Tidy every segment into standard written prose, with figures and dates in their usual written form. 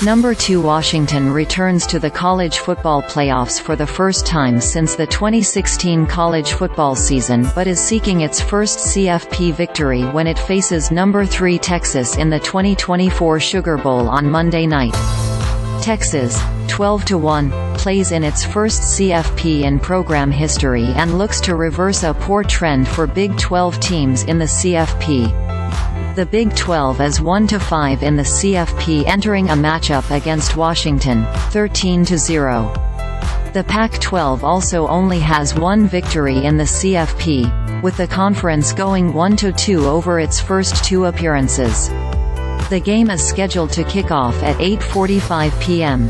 Number 2 Washington returns to the college football playoffs for the first time since the 2016 college football season but is seeking its first CFP victory when it faces number 3 Texas in the 2024 Sugar Bowl on Monday night. Texas, 12-1, plays in its first CFP in program history and looks to reverse a poor trend for Big 12 teams in the CFP. The Big 12 is 1-5 in the CFP entering a matchup against Washington, 13-0. The Pac-12 also only has one victory in the CFP, with the conference going 1-2 over its first 2 appearances. The game is scheduled to kick off at 8:45 p.m.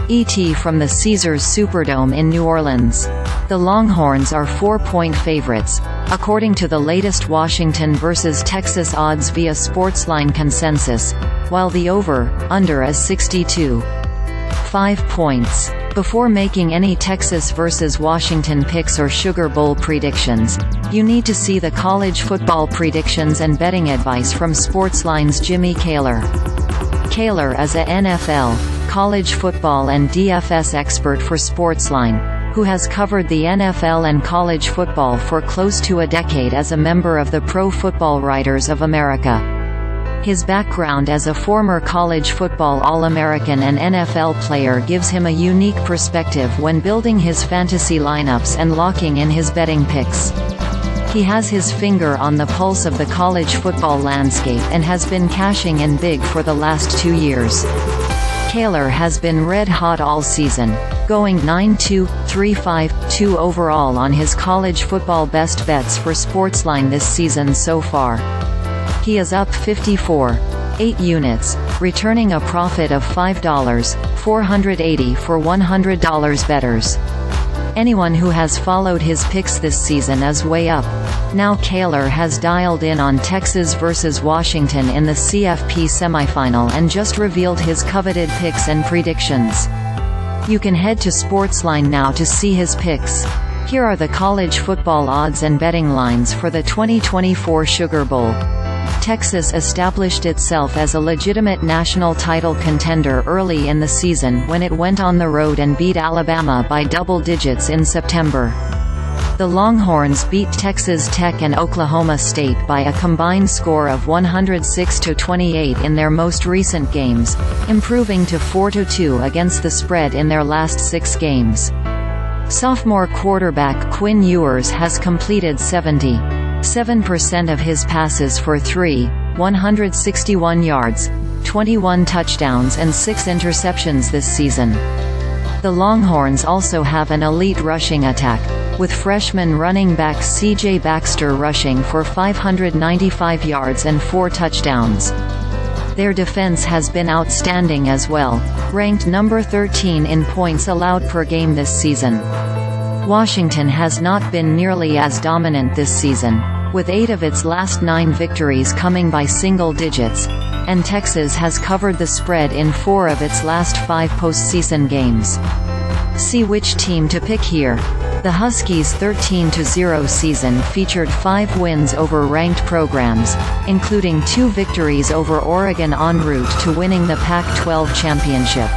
ET from the Caesars Superdome in New Orleans. The Longhorns are 4-point favorites, according to the latest Washington vs. Texas odds via SportsLine consensus, while the over/under is 62.5 points. Before making any Texas vs. Washington picks or Sugar Bowl predictions, you need to see the college football predictions and betting advice from SportsLine's Jimmie Kaylor. Kaylor is a NFL, college football and DFS expert for SportsLine, who has covered the NFL and college football for close to a decade as a member of the Pro Football Writers of America. His background as a former college football All-American and NFL player gives him a unique perspective when building his fantasy lineups and locking in his betting picks. He has his finger on the pulse of the college football landscape and has been cashing in big for the last 2 years. Kaylor has been red-hot all season, going 9-2, 3-5, 2 overall on his college football best bets for SportsLine this season so far. He is up 54.8 units, returning a profit of $5.480 for $100 bettors. Anyone who has followed his picks this season is way up. Now Kaylor has dialed in on Texas vs. Washington in the CFP semifinal and just revealed his coveted picks and predictions. You can head to SportsLine now to see his picks. Here are the college football odds and betting lines for the 2024 Sugar Bowl. Texas established itself as a legitimate national title contender early in the season when it went on the road and beat Alabama by double digits in September. The Longhorns beat Texas Tech and Oklahoma State by a combined score of 106-28 in their most recent games, improving to 4-2 against the spread in their last 6 games. Sophomore quarterback Quinn Ewers has completed 77% of his passes for 161 yards, 21 touchdowns and 6 interceptions this season. The Longhorns also have an elite rushing attack, with freshman running back CJ Baxter rushing for 595 yards and 4 touchdowns. Their defense has been outstanding as well, ranked number 13 in points allowed per game this season. Washington has not been nearly as dominant this season, with 8 of its last 9 victories coming by single digits, and Texas has covered the spread in 4 of its last 5 postseason games. See which team to pick here. The Huskies' 13-0 season featured 5 wins over ranked programs, including 2 victories over Oregon en route to winning the Pac-12 Championship.